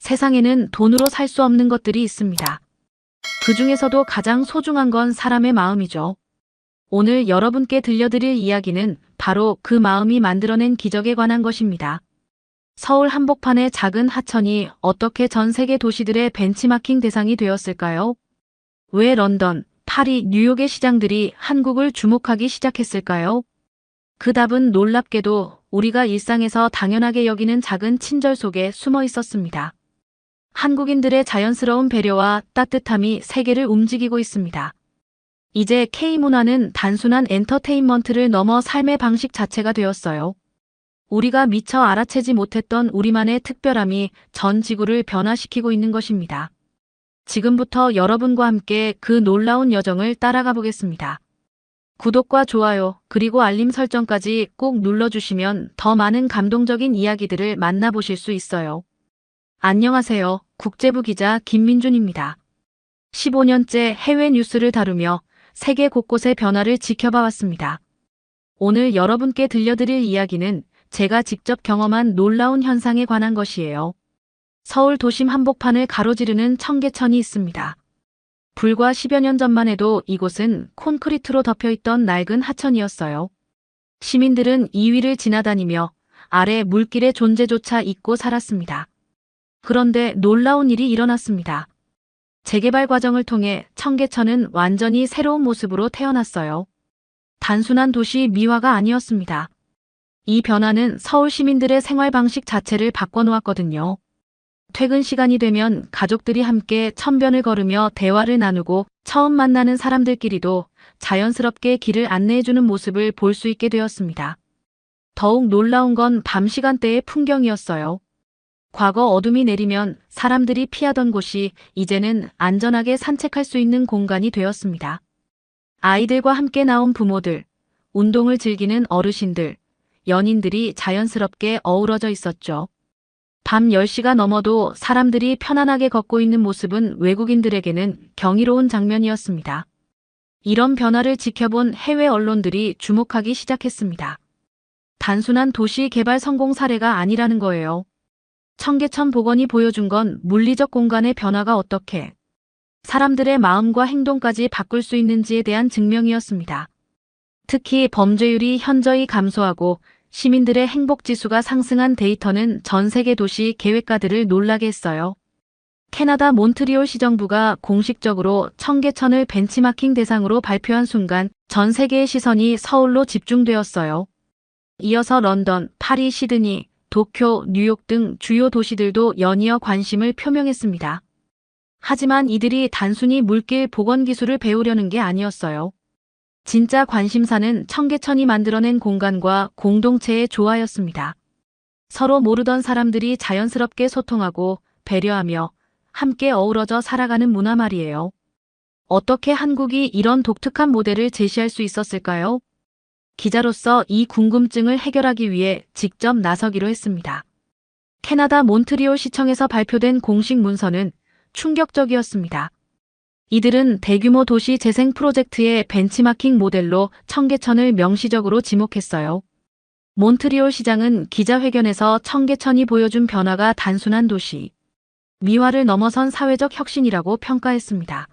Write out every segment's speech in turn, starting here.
세상에는 돈으로 살 수 없는 것들이 있습니다. 그 중에서도 가장 소중한 건 사람의 마음이죠. 오늘 여러분께 들려드릴 이야기는 바로 그 마음이 만들어낸 기적에 관한 것입니다. 서울 한복판의 작은 하천이 어떻게 전 세계 도시들의 벤치마킹 대상이 되었을까요? 왜 런던, 파리, 뉴욕의 시장들이 한국을 주목하기 시작했을까요? 그 답은 놀랍게도 우리가 일상에서 당연하게 여기는 작은 친절 속에 숨어 있었습니다. 한국인들의 자연스러운 배려와 따뜻함이 세계를 움직이고 있습니다. 이제 K문화는 단순한 엔터테인먼트를 넘어 삶의 방식 자체가 되었어요. 우리가 미처 알아채지 못했던 우리만의 특별함이 전 지구를 변화시키고 있는 것입니다. 지금부터 여러분과 함께 그 놀라운 여정을 따라가 보겠습니다. 구독과 좋아요, 그리고 알림 설정까지 꼭 눌러주시면 더 많은 감동적인 이야기들을 만나보실 수 있어요. 안녕하세요. 국제부 기자 김민준입니다. 15년째 해외 뉴스를 다루며 세계 곳곳의 변화를 지켜봐 왔습니다. 오늘 여러분께 들려드릴 이야기는 제가 직접 경험한 놀라운 현상에 관한 것이에요. 서울 도심 한복판을 가로지르는 청계천이 있습니다. 불과 10여 년 전만 해도 이곳은 콘크리트로 덮여있던 낡은 하천이었어요. 시민들은 이 위를 지나다니며 아래 물길의 존재조차 잊고 살았습니다. 그런데 놀라운 일이 일어났습니다. 재개발 과정을 통해 청계천은 완전히 새로운 모습으로 태어났어요. 단순한 도시 미화가 아니었습니다. 이 변화는 서울 시민들의 생활 방식 자체를 바꿔놓았거든요. 퇴근 시간이 되면 가족들이 함께 천변을 걸으며 대화를 나누고 처음 만나는 사람들끼리도 자연스럽게 길을 안내해주는 모습을 볼 수 있게 되었습니다. 더욱 놀라운 건 밤 시간대의 풍경이었어요. 과거 어둠이 내리면 사람들이 피하던 곳이 이제는 안전하게 산책할 수 있는 공간이 되었습니다. 아이들과 함께 나온 부모들, 운동을 즐기는 어르신들, 연인들이 자연스럽게 어우러져 있었죠. 밤 10시가 넘어도 사람들이 편안하게 걷고 있는 모습은 외국인들에게는 경이로운 장면이었습니다. 이런 변화를 지켜본 해외 언론들이 주목하기 시작했습니다. 단순한 도시 개발 성공 사례가 아니라는 거예요. 청계천 복원이 보여준 건 물리적 공간의 변화가 어떻게 사람들의 마음과 행동까지 바꿀 수 있는지에 대한 증명이었습니다. 특히 범죄율이 현저히 감소하고 시민들의 행복지수가 상승한 데이터는 전 세계 도시 계획가들을 놀라게 했어요. 캐나다 몬트리올 시정부가 공식적으로 청계천을 벤치마킹 대상으로 발표한 순간 전 세계의 시선이 서울로 집중되었어요. 이어서 런던, 파리, 시드니, 도쿄, 뉴욕 등 주요 도시들도 연이어 관심을 표명했습니다. 하지만 이들이 단순히 물길 복원 기술을 배우려는 게 아니었어요. 진짜 관심사는 청계천이 만들어낸 공간과 공동체의 조화였습니다. 서로 모르던 사람들이 자연스럽게 소통하고 배려하며 함께 어우러져 살아가는 문화 말이에요. 어떻게 한국이 이런 독특한 모델을 제시할 수 있었을까요? 기자로서 이 궁금증을 해결하기 위해 직접 나서기로 했습니다. 캐나다 몬트리올 시청에서 발표된 공식 문서는 충격적이었습니다. 이들은 대규모 도시 재생 프로젝트의 벤치마킹 모델로 청계천을 명시적으로 지목했어요. 몬트리올 시장은 기자회견에서 청계천이 보여준 변화가 단순한 도시 미화를 넘어선 사회적 혁신이라고 평가했습니다.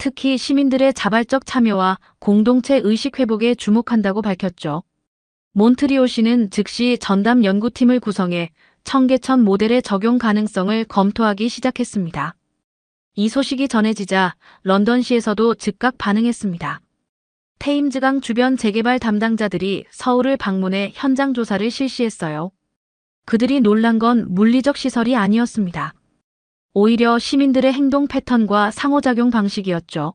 특히 시민들의 자발적 참여와 공동체 의식 회복에 주목한다고 밝혔죠. 몬트리올시는 즉시 전담 연구팀을 구성해 청계천 모델의 적용 가능성을 검토하기 시작했습니다. 이 소식이 전해지자 런던시에서도 즉각 반응했습니다. 테임즈강 주변 재개발 담당자들이 서울을 방문해 현장 조사를 실시했어요. 그들이 놀란 건 물리적 시설이 아니었습니다. 오히려 시민들의 행동 패턴과 상호작용 방식이었죠.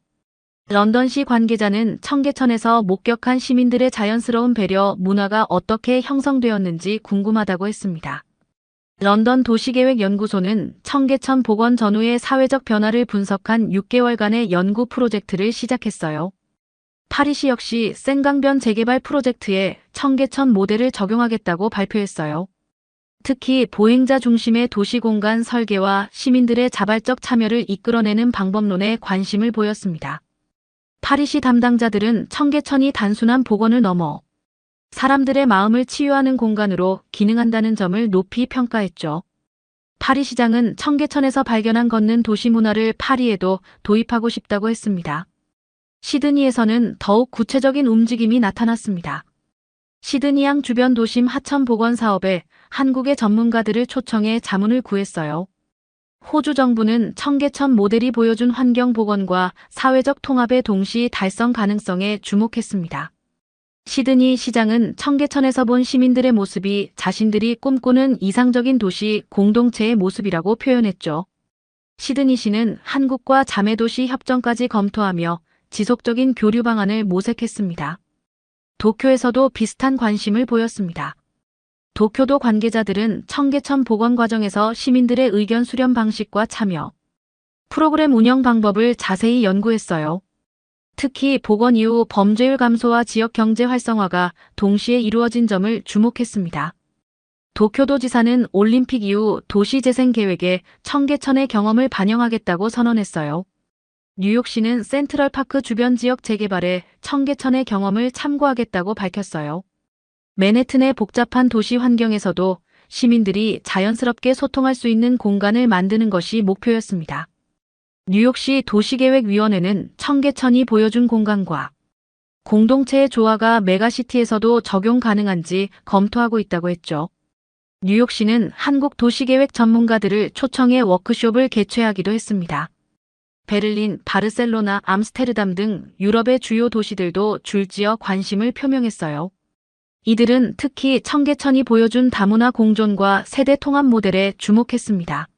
런던시 관계자는 청계천에서 목격한 시민들의 자연스러운 배려 문화가 어떻게 형성되었는지 궁금하다고 했습니다. 런던 도시계획연구소는 청계천 복원 전후의 사회적 변화를 분석한 6개월간의 연구 프로젝트를 시작했어요. 파리시 역시 센강변 재개발 프로젝트에 청계천 모델을 적용하겠다고 발표했어요. 특히 보행자 중심의 도시공간 설계와 시민들의 자발적 참여를 이끌어내는 방법론에 관심을 보였습니다. 파리시 담당자들은 청계천이 단순한 복원을 넘어 사람들의 마음을 치유하는 공간으로 기능한다는 점을 높이 평가했죠. 파리 시장은 청계천에서 발견한 걷는 도시 문화를 파리에도 도입하고 싶다고 했습니다. 시드니에서는 더욱 구체적인 움직임이 나타났습니다. 시드니항 주변 도심 하천 복원 사업에 한국의 전문가들을 초청해 자문을 구했어요. 호주 정부는 청계천 모델이 보여준 환경 복원과 사회적 통합의 동시 달성 가능성에 주목했습니다. 시드니 시장은 청계천에서 본 시민들의 모습이 자신들이 꿈꾸는 이상적인 도시 공동체의 모습이라고 표현했죠. 시드니시는 한국과 자매도시 협정까지 검토하며 지속적인 교류 방안을 모색했습니다. 도쿄에서도 비슷한 관심을 보였습니다. 도쿄도 관계자들은 청계천 복원 과정에서 시민들의 의견 수렴 방식과 참여, 프로그램 운영 방법을 자세히 연구했어요. 특히 복원 이후 범죄율 감소와 지역 경제 활성화가 동시에 이루어진 점을 주목했습니다. 도쿄도지사는 올림픽 이후 도시재생 계획에 청계천의 경험을 반영하겠다고 선언했어요. 뉴욕시는 센트럴파크 주변 지역 재개발에 청계천의 경험을 참고하겠다고 밝혔어요. 맨해튼의 복잡한 도시 환경에서도 시민들이 자연스럽게 소통할 수 있는 공간을 만드는 것이 목표였습니다. 뉴욕시 도시계획위원회는 청계천이 보여준 공간과 공동체의 조화가 메가시티에서도 적용 가능한지 검토하고 있다고 했죠. 뉴욕시는 한국 도시계획 전문가들을 초청해 워크숍을 개최하기도 했습니다. 베를린, 바르셀로나, 암스테르담 등 유럽의 주요 도시들도 줄지어 관심을 표명했어요. 이들은 특히 청계천이 보여준 다문화 공존과 세대 통합 모델에 주목했습니다.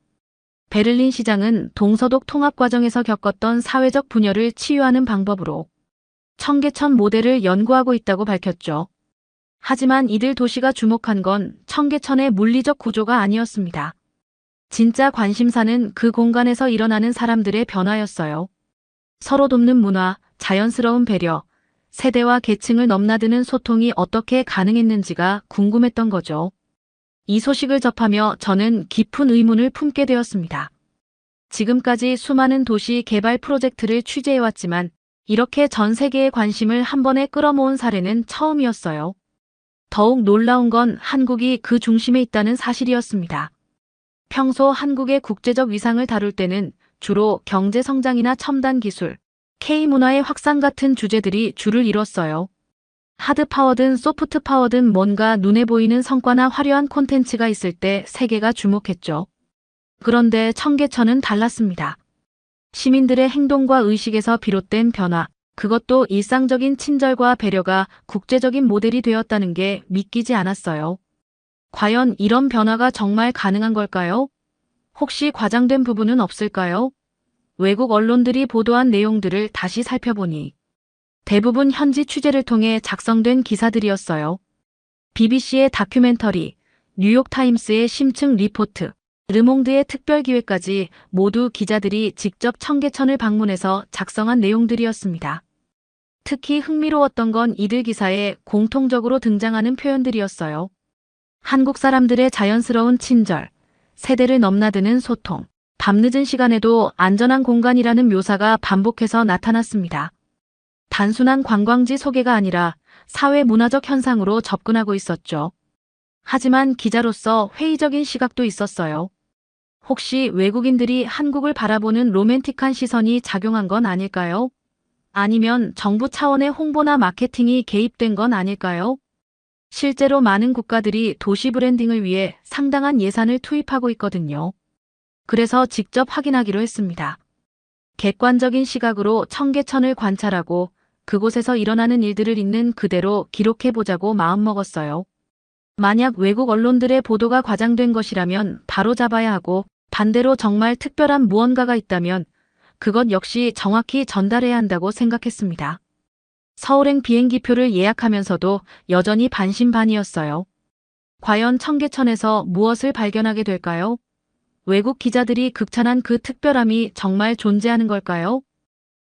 베를린 시장은 동서독 통합 과정에서 겪었던 사회적 분열을 치유하는 방법으로 청계천 모델을 연구하고 있다고 밝혔죠. 하지만 이들 도시가 주목한 건 청계천의 물리적 구조가 아니었습니다. 진짜 관심사는 그 공간에서 일어나는 사람들의 변화였어요. 서로 돕는 문화, 자연스러운 배려, 세대와 계층을 넘나드는 소통이 어떻게 가능했는지가 궁금했던 거죠. 이 소식을 접하며 저는 깊은 의문을 품게 되었습니다. 지금까지 수많은 도시 개발 프로젝트를 취재해왔지만 이렇게 전 세계의 관심을 한 번에 끌어모은 사례는 처음이었어요. 더욱 놀라운 건 한국이 그 중심에 있다는 사실이었습니다. 평소 한국의 국제적 위상을 다룰 때는 주로 경제 성장이나 첨단 기술, K문화의 확산 같은 주제들이 줄을 이뤘어요. 하드파워든 소프트파워든 뭔가 눈에 보이는 성과나 화려한 콘텐츠가 있을 때 세계가 주목했죠. 그런데 청계천은 달랐습니다. 시민들의 행동과 의식에서 비롯된 변화, 그것도 일상적인 친절과 배려가 국제적인 모델이 되었다는 게 믿기지 않았어요. 과연 이런 변화가 정말 가능한 걸까요? 혹시 과장된 부분은 없을까요? 외국 언론들이 보도한 내용들을 다시 살펴보니 대부분 현지 취재를 통해 작성된 기사들이었어요. BBC의 다큐멘터리, 뉴욕타임스의 심층 리포트, 르몽드의 특별기획까지 모두 기자들이 직접 청계천을 방문해서 작성한 내용들이었습니다. 특히 흥미로웠던 건 이들 기사에 공통적으로 등장하는 표현들이었어요. 한국 사람들의 자연스러운 친절, 세대를 넘나드는 소통, 밤늦은 시간에도 안전한 공간이라는 묘사가 반복해서 나타났습니다. 단순한 관광지 소개가 아니라 사회 문화적 현상으로 접근하고 있었죠. 하지만 기자로서 회의적인 시각도 있었어요. 혹시 외국인들이 한국을 바라보는 로맨틱한 시선이 작용한 건 아닐까요? 아니면 정부 차원의 홍보나 마케팅이 개입된 건 아닐까요? 실제로 많은 국가들이 도시 브랜딩을 위해 상당한 예산을 투입하고 있거든요. 그래서 직접 확인하기로 했습니다. 객관적인 시각으로 청계천을 관찰하고 그곳에서 일어나는 일들을 있는 그대로 기록해보자고 마음먹었어요. 만약 외국 언론들의 보도가 과장된 것이라면 바로잡아야 하고 반대로 정말 특별한 무언가가 있다면 그것 역시 정확히 전달해야 한다고 생각했습니다. 서울행 비행기표를 예약하면서도 여전히 반신반의였어요. 과연 청계천에서 무엇을 발견하게 될까요? 외국 기자들이 극찬한 그 특별함이 정말 존재하는 걸까요?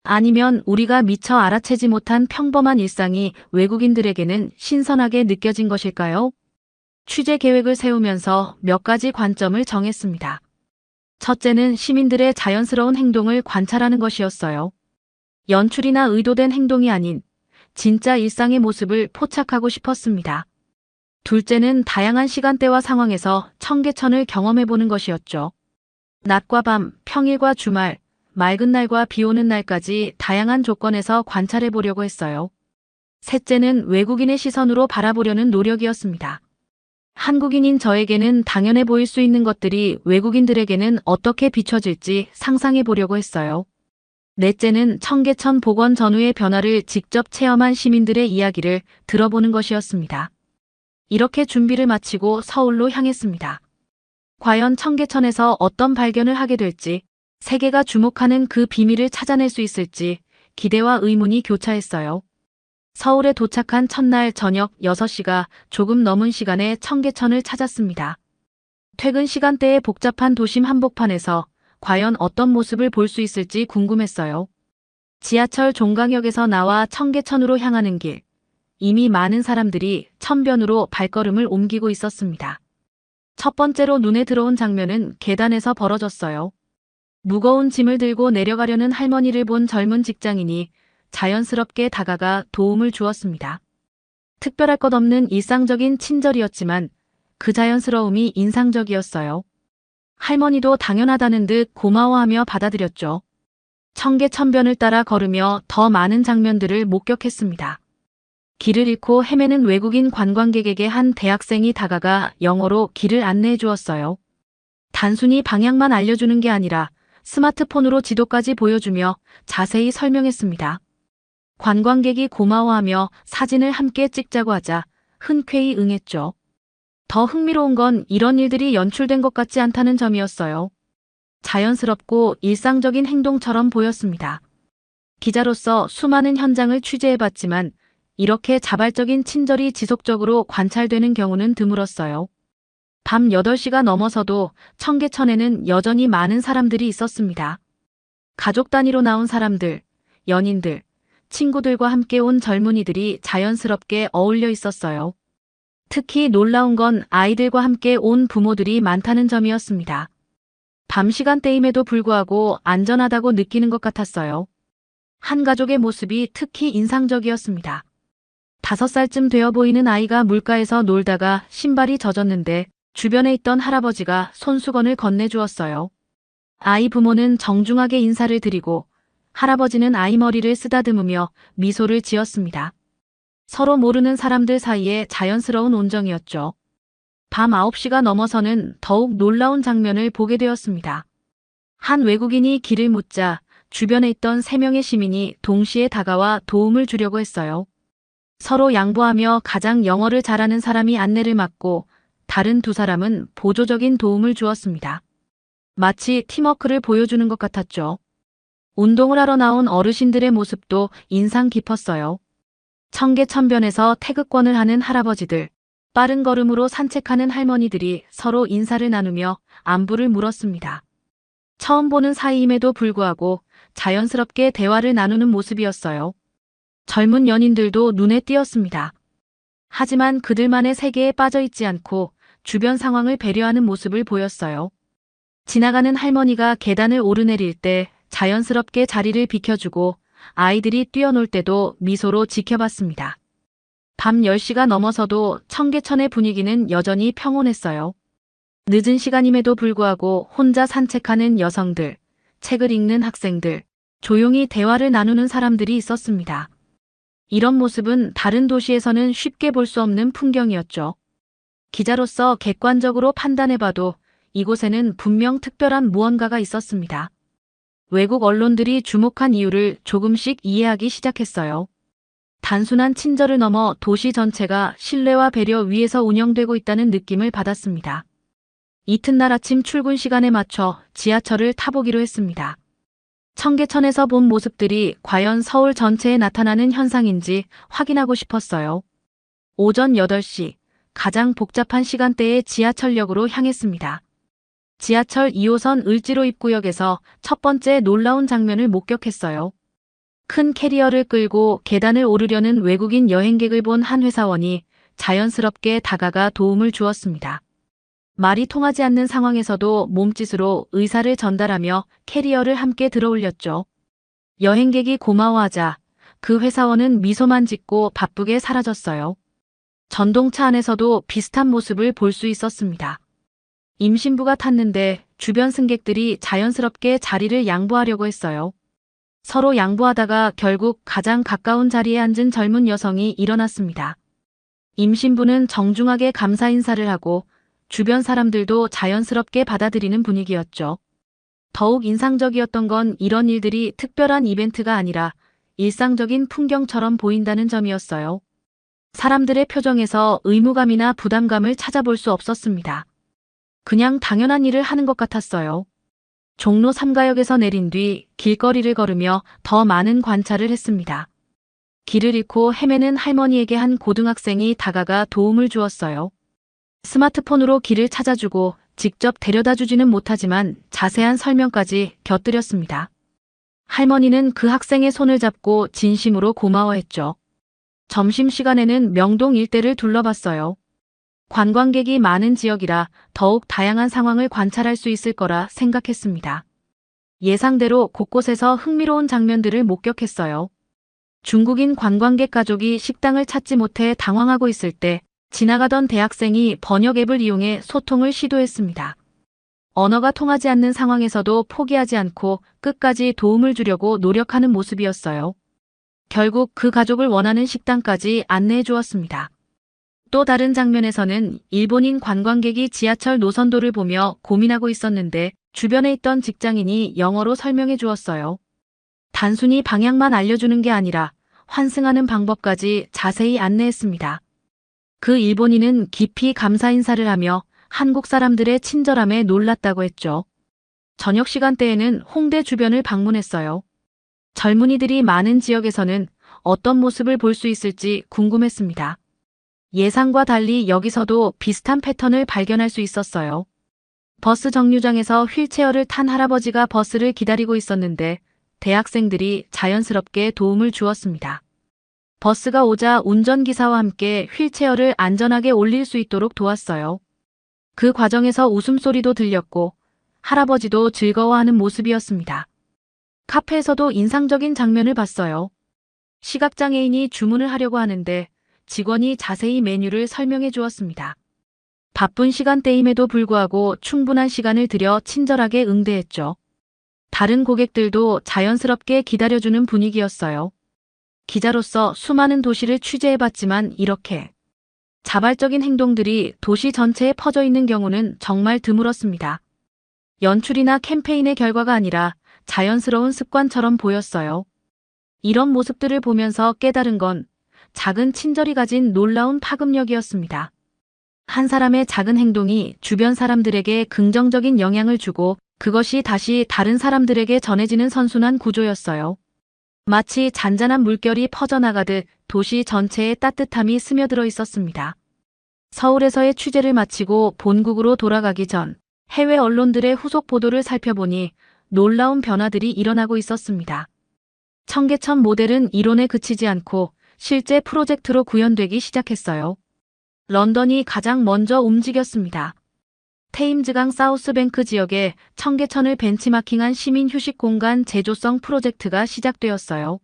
아니면 우리가 미처 알아채지 못한 평범한 일상이 외국인들에게는 신선하게 느껴진 것일까요? 취재 계획을 세우면서 몇 가지 관점을 정했습니다. 첫째는 시민들의 자연스러운 행동을 관찰하는 것이었어요. 연출이나 의도된 행동이 아닌 진짜 일상의 모습을 포착하고 싶었습니다. 둘째는 다양한 시간대와 상황에서 청계천을 경험해보는 것이었죠. 낮과 밤, 평일과 주말, 맑은 날과 비 오는 날까지 다양한 조건에서 관찰해보려고 했어요. 셋째는 외국인의 시선으로 바라보려는 노력이었습니다. 한국인인 저에게는 당연해 보일 수 있는 것들이 외국인들에게는 어떻게 비춰질지 상상해 보려고 했어요. 넷째는 청계천 복원 전후의 변화를 직접 체험한 시민들의 이야기를 들어보는 것이었습니다. 이렇게 준비를 마치고 서울로 향했습니다. 과연 청계천에서 어떤 발견을 하게 될지, 세계가 주목하는 그 비밀을 찾아낼 수 있을지 기대와 의문이 교차했어요. 서울에 도착한 첫날 저녁 6시가 조금 넘은 시간에 청계천을 찾았습니다. 퇴근 시간대의 복잡한 도심 한복판에서 과연 어떤 모습을 볼 수 있을지 궁금했어요. 지하철 종강역에서 나와 청계천으로 향하는 길. 이미 많은 사람들이 천변으로 발걸음을 옮기고 있었습니다. 첫 번째로 눈에 들어온 장면은 계단에서 벌어졌어요. 무거운 짐을 들고 내려가려는 할머니를 본 젊은 직장인이 자연스럽게 다가가 도움을 주었습니다. 특별할 것 없는 일상적인 친절이었지만 그 자연스러움이 인상적이었어요. 할머니도 당연하다는 듯 고마워하며 받아들였죠. 청계천변을 따라 걸으며 더 많은 장면들을 목격했습니다. 길을 잃고 헤매는 외국인 관광객에게 한 대학생이 다가가 영어로 길을 안내해 주었어요. 단순히 방향만 알려주는 게 아니라 스마트폰으로 지도까지 보여주며 자세히 설명했습니다. 관광객이 고마워하며 사진을 함께 찍자고 하자 흔쾌히 응했죠. 더 흥미로운 건 이런 일들이 연출된 것 같지 않다는 점이었어요. 자연스럽고 일상적인 행동처럼 보였습니다. 기자로서 수많은 현장을 취재해봤지만 이렇게 자발적인 친절이 지속적으로 관찰되는 경우는 드물었어요. 밤 8시가 넘어서도 청계천에는 여전히 많은 사람들이 있었습니다. 가족 단위로 나온 사람들, 연인들, 친구들과 함께 온 젊은이들이 자연스럽게 어울려 있었어요. 특히 놀라운 건 아이들과 함께 온 부모들이 많다는 점이었습니다. 밤 시간대임에도 불구하고 안전하다고 느끼는 것 같았어요. 한 가족의 모습이 특히 인상적이었습니다. 5살쯤 되어 보이는 아이가 물가에서 놀다가 신발이 젖었는데 주변에 있던 할아버지가 손수건을 건네주었어요. 아이 부모는 정중하게 인사를 드리고 할아버지는 아이 머리를 쓰다듬으며 미소를 지었습니다. 서로 모르는 사람들 사이에 자연스러운 온정이었죠. 밤 9시가 넘어서는 더욱 놀라운 장면을 보게 되었습니다. 한 외국인이 길을 묻자 주변에 있던 3명의 시민이 동시에 다가와 도움을 주려고 했어요. 서로 양보하며 가장 영어를 잘하는 사람이 안내를 맡고 다른 2사람은 보조적인 도움을 주었습니다. 마치 팀워크를 보여주는 것 같았죠. 운동을 하러 나온 어르신들의 모습도 인상 깊었어요. 청계천변에서 태극권을 하는 할아버지들, 빠른 걸음으로 산책하는 할머니들이 서로 인사를 나누며 안부를 물었습니다. 처음 보는 사이임에도 불구하고 자연스럽게 대화를 나누는 모습이었어요. 젊은 연인들도 눈에 띄었습니다. 하지만 그들만의 세계에 빠져있지 않고 주변 상황을 배려하는 모습을 보였어요. 지나가는 할머니가 계단을 오르내릴 때 자연스럽게 자리를 비켜주고 아이들이 뛰어놀 때도 미소로 지켜봤습니다. 밤 10시가 넘어서도 청계천의 분위기는 여전히 평온했어요. 늦은 시간임에도 불구하고 혼자 산책하는 여성들, 책을 읽는 학생들, 조용히 대화를 나누는 사람들이 있었습니다. 이런 모습은 다른 도시에서는 쉽게 볼 수 없는 풍경이었죠. 기자로서 객관적으로 판단해봐도 이곳에는 분명 특별한 무언가가 있었습니다. 외국 언론들이 주목한 이유를 조금씩 이해하기 시작했어요. 단순한 친절을 넘어 도시 전체가 신뢰와 배려 위에서 운영되고 있다는 느낌을 받았습니다. 이튿날 아침 출근 시간에 맞춰 지하철을 타보기로 했습니다. 청계천에서 본 모습들이 과연 서울 전체에 나타나는 현상인지 확인하고 싶었어요. 오전 8시, 가장 복잡한 시간대의 지하철역으로 향했습니다. 지하철 2호선 을지로 입구역에서 첫 번째 놀라운 장면을 목격했어요. 큰 캐리어를 끌고 계단을 오르려는 외국인 여행객을 본 한 회사원이 자연스럽게 다가가 도움을 주었습니다. 말이 통하지 않는 상황에서도 몸짓으로 의사를 전달하며 캐리어를 함께 들어올렸죠. 여행객이 고마워하자 그 회사원은 미소만 짓고 바쁘게 사라졌어요. 전동차 안에서도 비슷한 모습을 볼 수 있었습니다. 임신부가 탔는데 주변 승객들이 자연스럽게 자리를 양보하려고 했어요. 서로 양보하다가 결국 가장 가까운 자리에 앉은 젊은 여성이 일어났습니다. 임신부는 정중하게 감사 인사를 하고 주변 사람들도 자연스럽게 받아들이는 분위기였죠. 더욱 인상적이었던 건 이런 일들이 특별한 이벤트가 아니라 일상적인 풍경처럼 보인다는 점이었어요. 사람들의 표정에서 의무감이나 부담감을 찾아볼 수 없었습니다. 그냥 당연한 일을 하는 것 같았어요. 종로 3가역에서 내린 뒤 길거리를 걸으며 더 많은 관찰을 했습니다. 길을 잃고 헤매는 할머니에게 한 고등학생이 다가가 도움을 주었어요. 스마트폰으로 길을 찾아주고 직접 데려다 주지는 못하지만 자세한 설명까지 곁들였습니다. 할머니는 그 학생의 손을 잡고 진심으로 고마워했죠. 점심시간에는 명동 일대를 둘러봤어요. 관광객이 많은 지역이라 더욱 다양한 상황을 관찰할 수 있을 거라 생각했습니다. 예상대로 곳곳에서 흥미로운 장면들을 목격했어요. 중국인 관광객 가족이 식당을 찾지 못해 당황하고 있을 때 지나가던 대학생이 번역 앱을 이용해 소통을 시도했습니다. 언어가 통하지 않는 상황에서도 포기하지 않고 끝까지 도움을 주려고 노력하는 모습이었어요. 결국 그 가족을 원하는 식당까지 안내해 주었습니다. 또 다른 장면에서는 일본인 관광객이 지하철 노선도를 보며 고민하고 있었는데 주변에 있던 직장인이 영어로 설명해 주었어요. 단순히 방향만 알려주는 게 아니라 환승하는 방법까지 자세히 안내했습니다. 그 일본인은 깊이 감사 인사를 하며 한국 사람들의 친절함에 놀랐다고 했죠. 저녁 시간대에는 홍대 주변을 방문했어요. 젊은이들이 많은 지역에서는 어떤 모습을 볼 수 있을지 궁금했습니다. 예상과 달리 여기서도 비슷한 패턴을 발견할 수 있었어요. 버스 정류장에서 휠체어를 탄 할아버지가 버스를 기다리고 있었는데 대학생들이 자연스럽게 도움을 주었습니다. 버스가 오자 운전기사와 함께 휠체어를 안전하게 올릴 수 있도록 도왔어요. 그 과정에서 웃음소리도 들렸고 할아버지도 즐거워하는 모습이었습니다. 카페에서도 인상적인 장면을 봤어요. 시각장애인이 주문을 하려고 하는데 직원이 자세히 메뉴를 설명해 주었습니다. 바쁜 시간대임에도 불구하고 충분한 시간을 들여 친절하게 응대했죠. 다른 고객들도 자연스럽게 기다려주는 분위기였어요. 기자로서 수많은 도시를 취재해봤지만 이렇게 자발적인 행동들이 도시 전체에 퍼져 있는 경우는 정말 드물었습니다. 연출이나 캠페인의 결과가 아니라 자연스러운 습관처럼 보였어요. 이런 모습들을 보면서 깨달은 건 작은 친절이 가진 놀라운 파급력이었습니다. 한 사람의 작은 행동이 주변 사람들에게 긍정적인 영향을 주고 그것이 다시 다른 사람들에게 전해지는 선순환 구조였어요. 마치 잔잔한 물결이 퍼져나가듯 도시 전체에 따뜻함이 스며들어 있었습니다. 서울에서의 취재를 마치고 본국으로 돌아가기 전 해외 언론들의 후속 보도를 살펴보니 놀라운 변화들이 일어나고 있었습니다. 청계천 모델은 이론에 그치지 않고 실제 프로젝트로 구현되기 시작했어요. 런던이 가장 먼저 움직였습니다. 테임즈강 사우스뱅크 지역에 청계천을 벤치마킹한 시민 휴식 공간 제조성 프로젝트가 시작되었어요.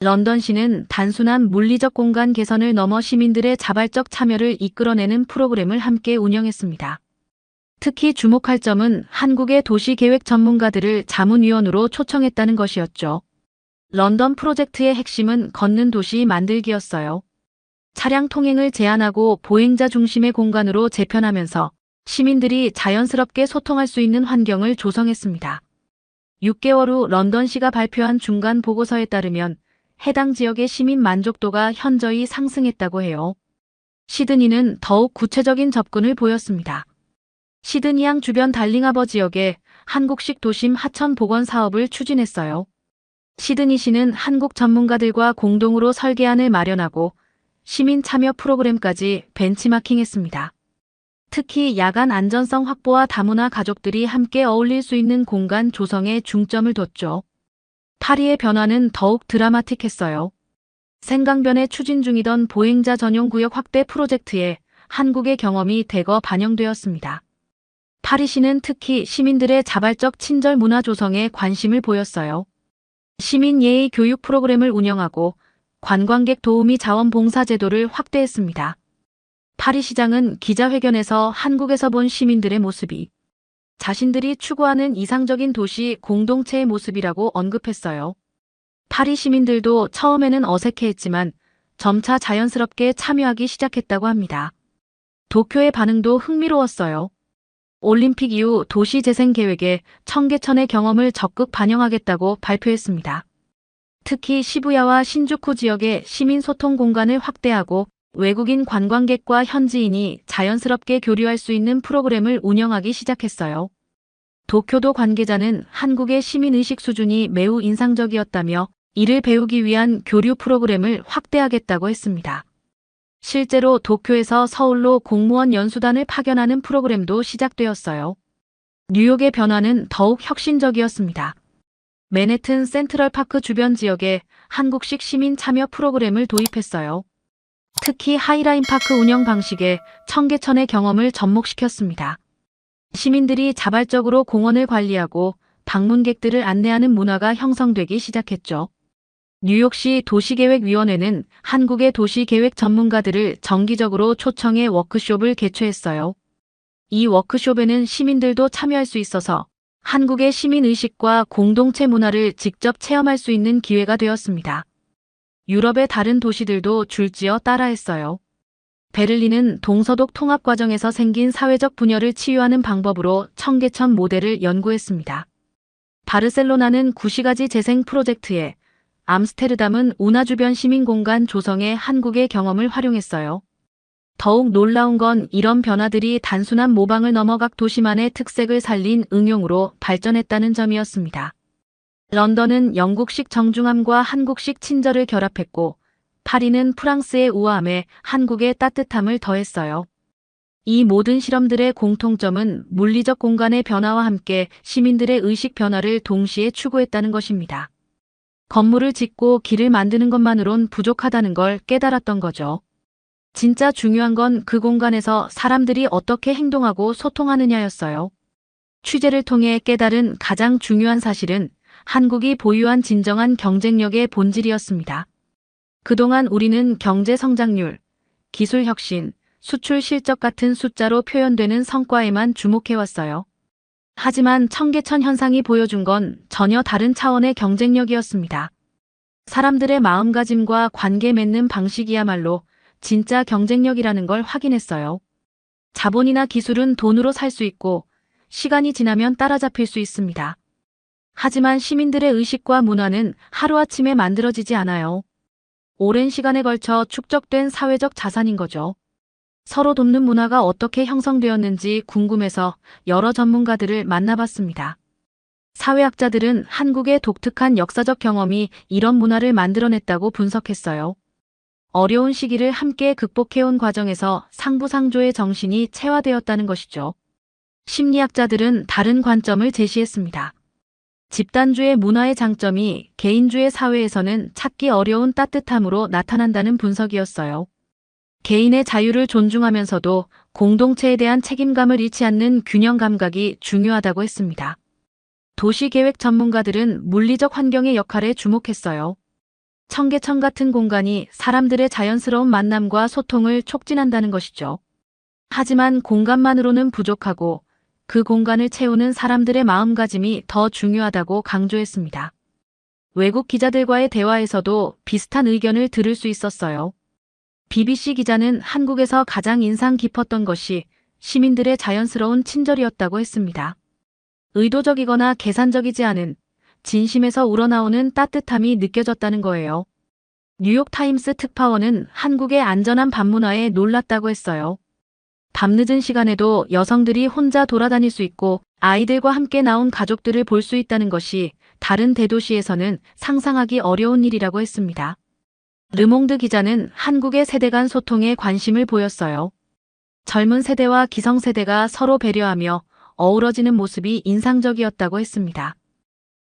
런던시는 단순한 물리적 공간 개선을 넘어 시민들의 자발적 참여를 이끌어내는 프로그램을 함께 운영했습니다. 특히 주목할 점은 한국의 도시계획 전문가들을 자문위원으로 초청했다는 것이었죠. 런던 프로젝트의 핵심은 걷는 도시 만들기였어요. 차량 통행을 제한하고 보행자 중심의 공간으로 재편하면서 시민들이 자연스럽게 소통할 수 있는 환경을 조성했습니다. 6개월 후 런던시가 발표한 중간 보고서에 따르면 해당 지역의 시민 만족도가 현저히 상승했다고 해요. 시드니는 더욱 구체적인 접근을 보였습니다. 시드니항 주변 달링하버 지역에 한국식 도심 하천 복원 사업을 추진했어요. 시드니시는 한국 전문가들과 공동으로 설계안을 마련하고 시민 참여 프로그램까지 벤치마킹했습니다. 특히 야간 안전성 확보와 다문화 가족들이 함께 어울릴 수 있는 공간 조성에 중점을 뒀죠. 파리의 변화는 더욱 드라마틱했어요. 생강변에 추진 중이던 보행자 전용 구역 확대 프로젝트에 한국의 경험이 대거 반영되었습니다. 파리시는 특히 시민들의 자발적 친절 문화 조성에 관심을 보였어요. 시민 예의 교육 프로그램을 운영하고 관광객 도우미 자원봉사 제도를 확대했습니다. 파리 시장은 기자회견에서 한국에서 본 시민들의 모습이 자신들이 추구하는 이상적인 도시 공동체의 모습이라고 언급했어요. 파리 시민들도 처음에는 어색해했지만 점차 자연스럽게 참여하기 시작했다고 합니다. 도쿄의 반응도 흥미로웠어요. 올림픽 이후 도시 재생 계획에 청계천의 경험을 적극 반영하겠다고 발표했습니다. 특히 시부야와 신주쿠 지역의 시민 소통 공간을 확대하고 외국인 관광객과 현지인이 자연스럽게 교류할 수 있는 프로그램을 운영하기 시작했어요. 도쿄도 관계자는 한국의 시민의식 수준이 매우 인상적이었다며 이를 배우기 위한 교류 프로그램을 확대하겠다고 했습니다. 실제로 도쿄에서 서울로 공무원 연수단을 파견하는 프로그램도 시작되었어요. 뉴욕의 변화는 더욱 혁신적이었습니다. 맨해튼 센트럴파크 주변 지역에 한국식 시민 참여 프로그램을 도입했어요. 특히 하이라인 파크 운영 방식에 청계천의 경험을 접목시켰습니다. 시민들이 자발적으로 공원을 관리하고 방문객들을 안내하는 문화가 형성되기 시작했죠. 뉴욕시 도시계획위원회는 한국의 도시계획 전문가들을 정기적으로 초청해 워크숍을 개최했어요. 이 워크숍에는 시민들도 참여할 수 있어서 한국의 시민의식과 공동체 문화를 직접 체험할 수 있는 기회가 되었습니다. 유럽의 다른 도시들도 줄지어 따라했어요. 베를린은 동서독 통합 과정에서 생긴 사회적 분열을 치유하는 방법으로 청계천 모델을 연구했습니다. 바르셀로나는 구시가지 재생 프로젝트에, 암스테르담은 운하 주변 시민공간 조성에 한국의 경험을 활용했어요. 더욱 놀라운 건 이런 변화들이 단순한 모방을 넘어 각 도시만의 특색을 살린 응용으로 발전했다는 점이었습니다. 런던은 영국식 정중함과 한국식 친절을 결합했고, 파리는 프랑스의 우아함에 한국의 따뜻함을 더했어요. 이 모든 실험들의 공통점은 물리적 공간의 변화와 함께 시민들의 의식 변화를 동시에 추구했다는 것입니다. 건물을 짓고 길을 만드는 것만으론 부족하다는 걸 깨달았던 거죠. 진짜 중요한 건 그 공간에서 사람들이 어떻게 행동하고 소통하느냐였어요. 취재를 통해 깨달은 가장 중요한 사실은 한국이 보유한 진정한 경쟁력의 본질이었습니다. 그동안 우리는 경제 성장률, 기술 혁신, 수출 실적 같은 숫자로 표현되는 성과에만 주목해왔어요. 하지만 청계천 현상이 보여준 건 전혀 다른 차원의 경쟁력이었습니다. 사람들의 마음가짐과 관계 맺는 방식이야말로 진짜 경쟁력이라는 걸 확인했어요. 자본이나 기술은 돈으로 살 수 있고 시간이 지나면 따라잡힐 수 있습니다. 하지만 시민들의 의식과 문화는 하루아침에 만들어지지 않아요. 오랜 시간에 걸쳐 축적된 사회적 자산인 거죠. 서로 돕는 문화가 어떻게 형성되었는지 궁금해서 여러 전문가들을 만나봤습니다. 사회학자들은 한국의 독특한 역사적 경험이 이런 문화를 만들어냈다고 분석했어요. 어려운 시기를 함께 극복해온 과정에서 상부상조의 정신이 체화되었다는 것이죠. 심리학자들은 다른 관점을 제시했습니다. 집단주의 문화의 장점이 개인주의 사회에서는 찾기 어려운 따뜻함으로 나타난다는 분석이었어요. 개인의 자유를 존중하면서도 공동체에 대한 책임감을 잃지 않는 균형 감각이 중요하다고 했습니다. 도시계획 전문가들은 물리적 환경의 역할에 주목했어요. 청계천 같은 공간이 사람들의 자연스러운 만남과 소통을 촉진한다는 것이죠. 하지만 공간만으로는 부족하고 그 공간을 채우는 사람들의 마음가짐이 더 중요하다고 강조했습니다. 외국 기자들과의 대화에서도 비슷한 의견을 들을 수 있었어요. BBC 기자는 한국에서 가장 인상 깊었던 것이 시민들의 자연스러운 친절이었다고 했습니다. 의도적이거나 계산적이지 않은 진심에서 우러나오는 따뜻함이 느껴졌다는 거예요. 뉴욕타임스 특파원은 한국의 안전한 밤문화에 놀랐다고 했어요. 밤늦은 시간에도 여성들이 혼자 돌아다닐 수 있고 아이들과 함께 나온 가족들을 볼 수 있다는 것이 다른 대도시에서는 상상하기 어려운 일이라고 했습니다. 르몽드 기자는 한국의 세대 간 소통에 관심을 보였어요. 젊은 세대와 기성세대가 서로 배려하며 어우러지는 모습이 인상적이었다고 했습니다.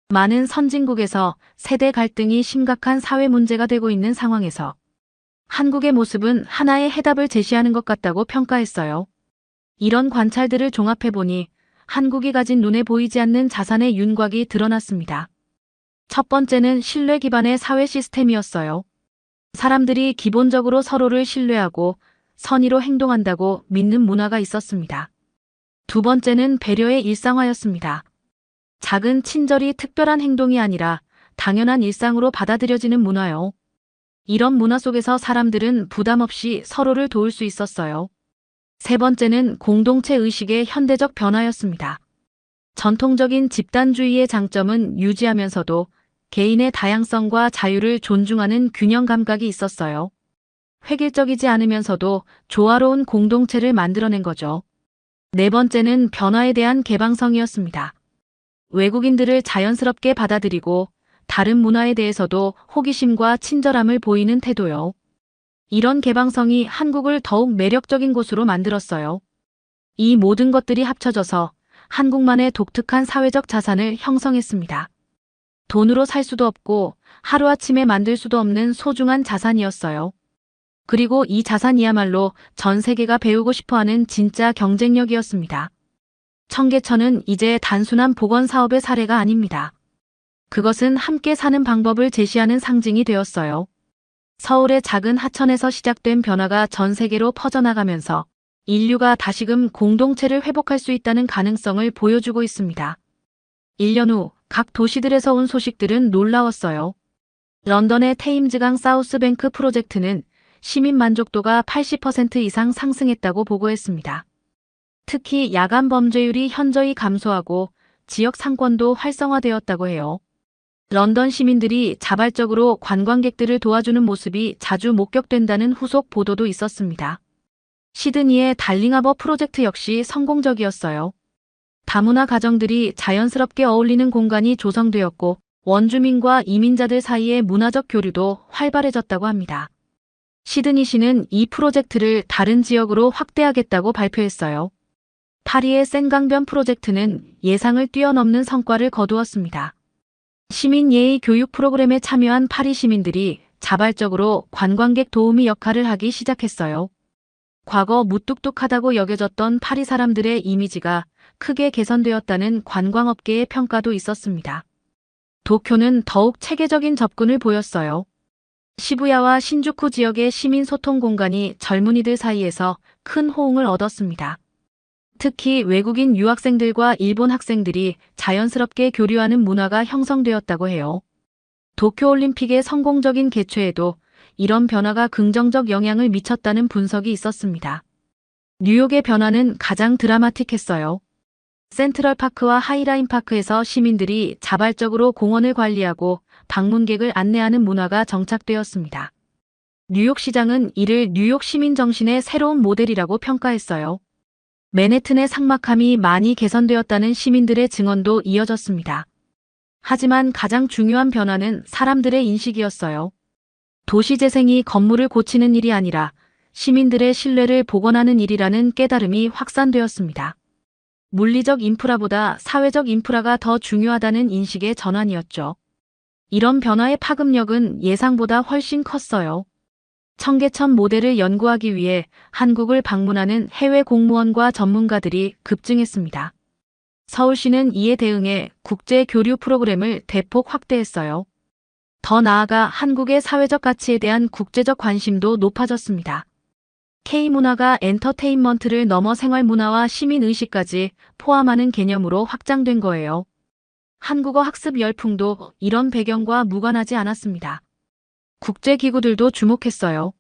많은 선진국에서 세대 갈등이 심각한 사회 문제가 되고 있는 상황에서 한국의 모습은 하나의 해답을 제시하는 것 같다고 평가했어요. 이런 관찰들을 종합해보니 한국이 가진 눈에 보이지 않는 자산의 윤곽이 드러났습니다. 첫 번째는 신뢰 기반의 사회 시스템이었어요. 사람들이 기본적으로 서로를 신뢰하고 선의로 행동한다고 믿는 문화가 있었습니다. 두 번째는 배려의 일상화였습니다. 작은 친절이 특별한 행동이 아니라 당연한 일상으로 받아들여지는 문화요. 이런 문화 속에서 사람들은 부담 없이 서로를 도울 수 있었어요. 세 번째는 공동체 의식의 현대적 변화였습니다. 전통적인 집단주의의 장점은 유지하면서도 개인의 다양성과 자유를 존중하는 균형 감각이 있었어요. 획일적이지 않으면서도 조화로운 공동체를 만들어낸 거죠. 네 번째는 변화에 대한 개방성이었습니다. 외국인들을 자연스럽게 받아들이고 다른 문화에 대해서도 호기심과 친절함을 보이는 태도요. 이런 개방성이 한국을 더욱 매력적인 곳으로 만들었어요. 이 모든 것들이 합쳐져서 한국만의 독특한 사회적 자산을 형성했습니다. 돈으로 살 수도 없고 하루아침에 만들 수도 없는 소중한 자산이었어요. 그리고 이 자산이야말로 전 세계가 배우고 싶어하는 진짜 경쟁력이었습니다. 청계천은 이제 단순한 복원 사업의 사례가 아닙니다. 그것은 함께 사는 방법을 제시하는 상징이 되었어요. 서울의 작은 하천에서 시작된 변화가 전 세계로 퍼져나가면서 인류가 다시금 공동체를 회복할 수 있다는 가능성을 보여주고 있습니다. 1년 후 각 도시들에서 온 소식들은 놀라웠어요. 런던의 테임즈강 사우스뱅크 프로젝트는 시민 만족도가 80% 이상 상승했다고 보고했습니다. 특히 야간 범죄율이 현저히 감소하고 지역 상권도 활성화되었다고 해요. 런던 시민들이 자발적으로 관광객들을 도와주는 모습이 자주 목격된다는 후속 보도도 있었습니다. 시드니의 달링하버 프로젝트 역시 성공적이었어요. 다문화 가정들이 자연스럽게 어울리는 공간이 조성되었고 원주민과 이민자들 사이의 문화적 교류도 활발해졌다고 합니다. 시드니시는 이 프로젝트를 다른 지역으로 확대하겠다고 발표했어요. 파리의 센강변 프로젝트는 예상을 뛰어넘는 성과를 거두었습니다. 시민 예의 교육 프로그램에 참여한 파리 시민들이 자발적으로 관광객 도우미 역할을 하기 시작했어요. 과거 무뚝뚝하다고 여겨졌던 파리 사람들의 이미지가 크게 개선되었다는 관광업계의 평가도 있었습니다. 도쿄는 더욱 체계적인 접근을 보였어요. 시부야와 신주쿠 지역의 시민 소통 공간이 젊은이들 사이에서 큰 호응을 얻었습니다. 특히 외국인 유학생들과 일본 학생들이 자연스럽게 교류하는 문화가 형성되었다고 해요. 도쿄올림픽의 성공적인 개최에도 이런 변화가 긍정적 영향을 미쳤다는 분석이 있었습니다. 뉴욕의 변화는 가장 드라마틱했어요. 센트럴파크와 하이라인파크에서 시민들이 자발적으로 공원을 관리하고 방문객을 안내하는 문화가 정착되었습니다. 뉴욕시장은 이를 뉴욕 시민 정신의 새로운 모델이라고 평가했어요. 맨해튼의 삭막함이 많이 개선되었다는 시민들의 증언도 이어졌습니다. 하지만 가장 중요한 변화는 사람들의 인식이었어요. 도시재생이 건물을 고치는 일이 아니라 시민들의 신뢰를 복원하는 일이라는 깨달음이 확산되었습니다. 물리적 인프라보다 사회적 인프라가 더 중요하다는 인식의 전환이었죠. 이런 변화의 파급력은 예상보다 훨씬 컸어요. 청계천 모델을 연구하기 위해 한국을 방문하는 해외 공무원과 전문가들이 급증했습니다. 서울시는 이에 대응해 국제 교류 프로그램을 대폭 확대했어요. 더 나아가 한국의 사회적 가치에 대한 국제적 관심도 높아졌습니다. K문화가 엔터테인먼트를 넘어 생활문화와 시민의식까지 포함하는 개념으로 확장된 거예요. 한국어 학습 열풍도 이런 배경과 무관하지 않았습니다. 국제기구들도 주목했어요.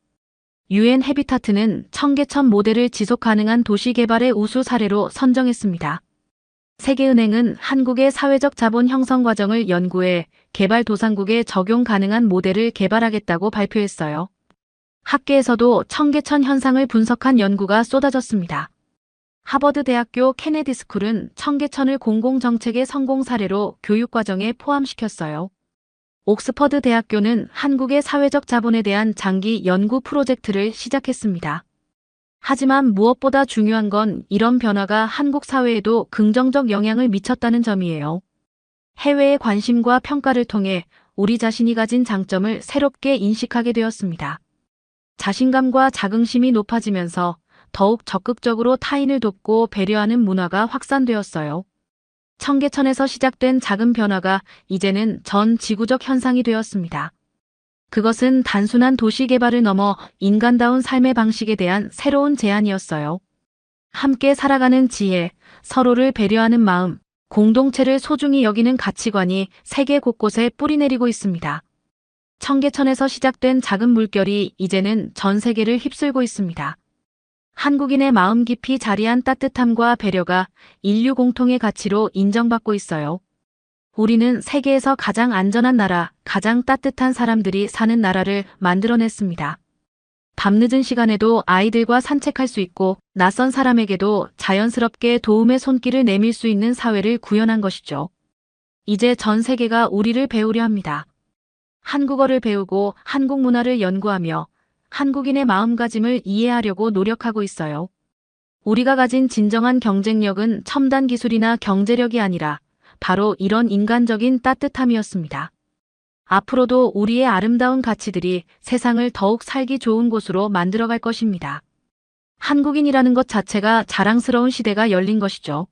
UN 해비타트는 청계천 모델을 지속 가능한 도시 개발의 우수 사례로 선정했습니다. 세계은행은 한국의 사회적 자본 형성 과정을 연구해 개발도상국에 적용 가능한 모델을 개발하겠다고 발표했어요. 학계에서도 청계천 현상을 분석한 연구가 쏟아졌습니다. 하버드대학교 케네디 스쿨은 청계천을 공공정책의 성공 사례로 교육과정에 포함시켰어요. 옥스퍼드 대학교는 한국의 사회적 자본에 대한 장기 연구 프로젝트를 시작했습니다. 하지만 무엇보다 중요한 건 이런 변화가 한국 사회에도 긍정적 영향을 미쳤다는 점이에요. 해외의 관심과 평가를 통해 우리 자신이 가진 장점을 새롭게 인식하게 되었습니다. 자신감과 자긍심이 높아지면서 더욱 적극적으로 타인을 돕고 배려하는 문화가 확산되었어요. 청계천에서 시작된 작은 변화가 이제는 전 지구적 현상이 되었습니다. 그것은 단순한 도시 개발을 넘어 인간다운 삶의 방식에 대한 새로운 제안이었어요. 함께 살아가는 지혜, 서로를 배려하는 마음, 공동체를 소중히 여기는 가치관이 세계 곳곳에 뿌리내리고 있습니다. 청계천에서 시작된 작은 물결이 이제는 전 세계를 휩쓸고 있습니다. 한국인의 마음 깊이 자리한 따뜻함과 배려가 인류 공통의 가치로 인정받고 있어요. 우리는 세계에서 가장 안전한 나라, 가장 따뜻한 사람들이 사는 나라를 만들어냈습니다. 밤늦은 시간에도 아이들과 산책할 수 있고 낯선 사람에게도 자연스럽게 도움의 손길을 내밀 수 있는 사회를 구현한 것이죠. 이제 전 세계가 우리를 배우려 합니다. 한국어를 배우고 한국 문화를 연구하며 한국인의 마음가짐을 이해하려고 노력하고 있어요. 우리가 가진 진정한 경쟁력은 첨단 기술이나 경제력이 아니라 바로 이런 인간적인 따뜻함이었습니다. 앞으로도 우리의 아름다운 가치들이 세상을 더욱 살기 좋은 곳으로 만들어갈 것입니다. 한국인이라는 것 자체가 자랑스러운 시대가 열린 것이죠.